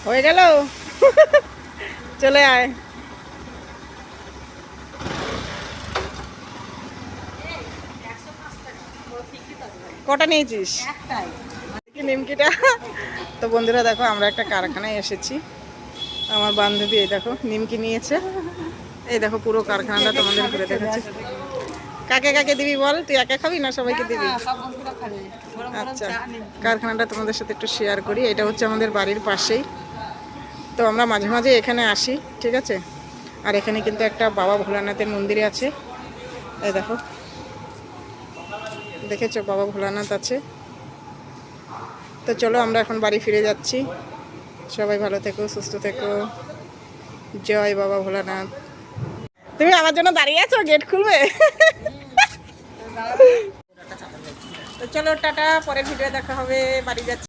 হয়ে গেল। চলে আয়। কটা নিয়েছিস? নিমকিটা। তো বন্ধুরা দেখো, আমরা একটা কারখানায় এসেছি। আমার বান্ধবী এই দেখো নিমকি নিয়েছে। এই দেখো পুরো কারখানাটা তোমাদের ঘুরে দেখাচ্ছি। কাকে কাকে দিবি বল? তুই একা খাবি না সবাইকে দিবি? আচ্ছা, কারখানাটা তোমাদের সাথে একটু শেয়ার করি। এটা হচ্ছে আমাদের বাড়ির পাশেই। তো আমরা মাঝে মাঝে এখানে আসি, ঠিক আছে। আর এখানে কিন্তু একটা বাবা ভোলানাথের মন্দির আছে। এই দেখো, দেখেছো বাবা ভোলানাথ আছে। তো চলো আমরা এখন বাড়ি ফিরে যাচ্ছি। সবাই ভালো থেকো, সুস্থ থেকো। জয় বাবা ভোলানাথ। তুমি আমার জন্য দাঁড়িয়ে আছো, গেট খুলবে? তো চলো টাটা, পরের ভিডিও দেখা হবে। বাড়ি যাচ্ছি।